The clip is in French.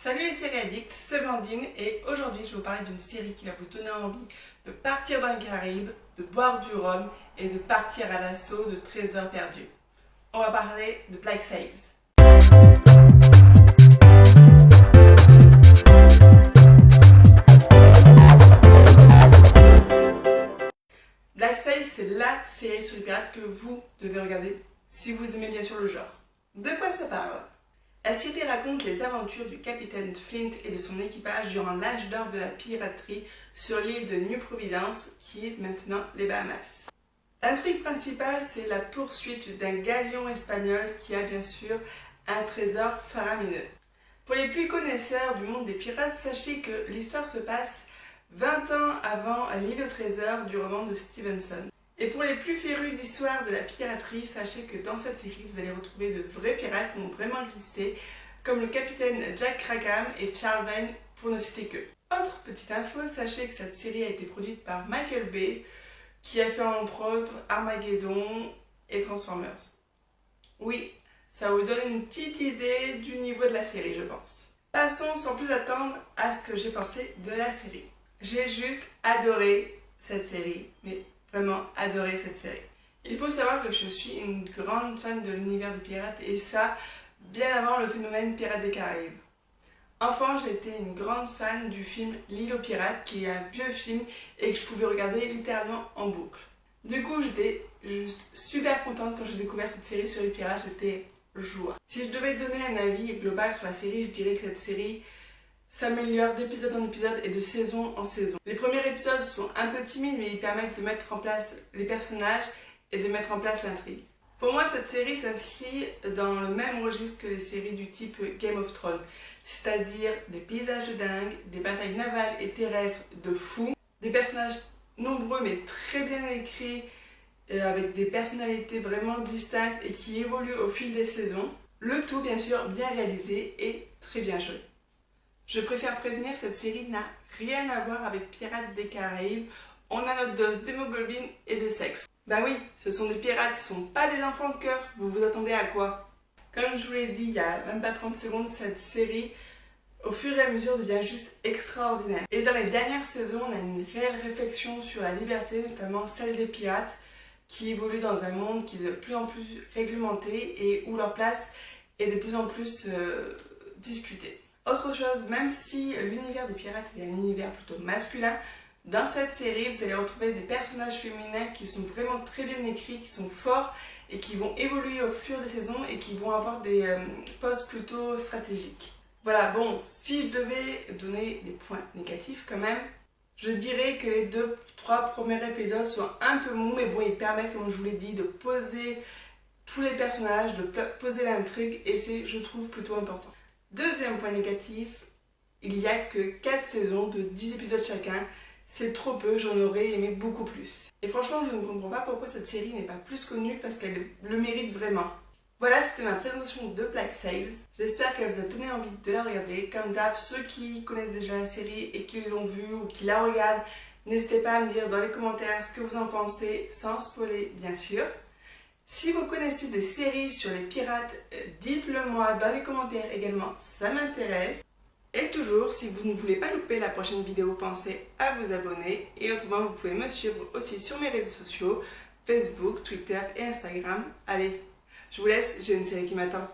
Salut les séries addicts, c'est Blandine et aujourd'hui je vais vous parler d'une série qui va vous donner envie de partir dans les Caraïbes, de boire du rhum et de partir à l'assaut de trésors perdus. On va parler de Black Sails. Black Sails, c'est la série sur les pirates que vous devez regarder si vous aimez bien sûr le genre. De quoi ça parle ? La série raconte les aventures du capitaine Flint et de son équipage durant l'âge d'or de la piraterie sur l'île de New Providence, qui est maintenant les Bahamas. L'intrigue principale, c'est la poursuite d'un galion espagnol qui a bien sûr un trésor faramineux. Pour les plus connaisseurs du monde des pirates, sachez que l'histoire se passe 20 ans avant l'île au trésor du roman de Stevenson. Et pour les plus férus d'histoire de la piraterie, sachez que dans cette série, vous allez retrouver de vrais pirates qui ont vraiment existé, comme le capitaine Jack Rackham et Charles Vane, pour ne citer qu'eux. Autre petite info, sachez que cette série a été produite par Michael Bay, qui a fait entre autres Armageddon et Transformers. Oui, ça vous donne une petite idée du niveau de la série, je pense. Passons sans plus attendre à ce que j'ai pensé de la série. J'ai juste adoré cette série, mais vraiment adoré cette série. Il faut savoir que je suis une grande fan de l'univers des pirates et ça, bien avant le phénomène Pirates des Caraïbes. Enfant, j'étais une grande fan du film L'île aux pirates, qui est un vieux film et que je pouvais regarder littéralement en boucle. Du coup, j'étais juste super contente quand j'ai découvert cette série sur les pirates, j'étais joie. Si je devais donner un avis global sur la série, je dirais que cette série s'améliore d'épisode en épisode et de saison en saison. Les premiers épisodes sont un peu timides, mais ils permettent de mettre en place les personnages et de mettre en place l'intrigue. Pour moi, cette série s'inscrit dans le même registre que les séries du type Game of Thrones, c'est-à-dire des paysages de dingue, des batailles navales et terrestres de fou, des personnages nombreux mais très bien écrits, avec des personnalités vraiment distinctes et qui évoluent au fil des saisons. Le tout, bien sûr, bien réalisé et très bien joué. Je préfère prévenir, cette série n'a rien à voir avec Pirates des Caraïbes. On a notre dose d'hémoglobine et de sexe. Bah oui, ce sont des pirates, ce ne sont pas des enfants de cœur. Vous vous attendez à quoi? Comme je vous l'ai dit il y a même pas 30 secondes, cette série, au fur et à mesure, devient juste extraordinaire. Et dans les dernières saisons, on a une réelle réflexion sur la liberté, notamment celle des pirates, qui évoluent dans un monde qui est de plus en plus réglementé et où leur place est de plus en plus discutée. Autre chose, même si l'univers des pirates est un univers plutôt masculin, dans cette série, vous allez retrouver des personnages féminins qui sont vraiment très bien écrits, qui sont forts et qui vont évoluer au fur des saisons et qui vont avoir des postes plutôt stratégiques. Voilà, bon, si je devais donner des points négatifs quand même, je dirais que les 2-3 premiers épisodes sont un peu mous, mais bon, ils permettent, comme je vous l'ai dit, de poser tous les personnages, de poser l'intrigue et c'est, je trouve, plutôt important. Deuxième point négatif, il n'y a que 4 saisons de 10 épisodes chacun. C'est trop peu, j'en aurais aimé beaucoup plus. Et franchement, je ne comprends pas pourquoi cette série n'est pas plus connue parce qu'elle le mérite vraiment. Voilà, c'était ma présentation de Black Sails. J'espère qu'elle vous a donné envie de la regarder. Comme d'hab, ceux qui connaissent déjà la série et qui l'ont vue ou qui la regardent, n'hésitez pas à me dire dans les commentaires ce que vous en pensez, sans spoiler bien sûr. Si vous connaissez des séries sur les pirates, dites-le moi dans les commentaires également, ça m'intéresse. Et toujours, si vous ne voulez pas louper la prochaine vidéo, pensez à vous abonner. Et autrement, vous pouvez me suivre aussi sur mes réseaux sociaux, Facebook, Twitter et Instagram. Allez, je vous laisse, j'ai une série qui m'attend.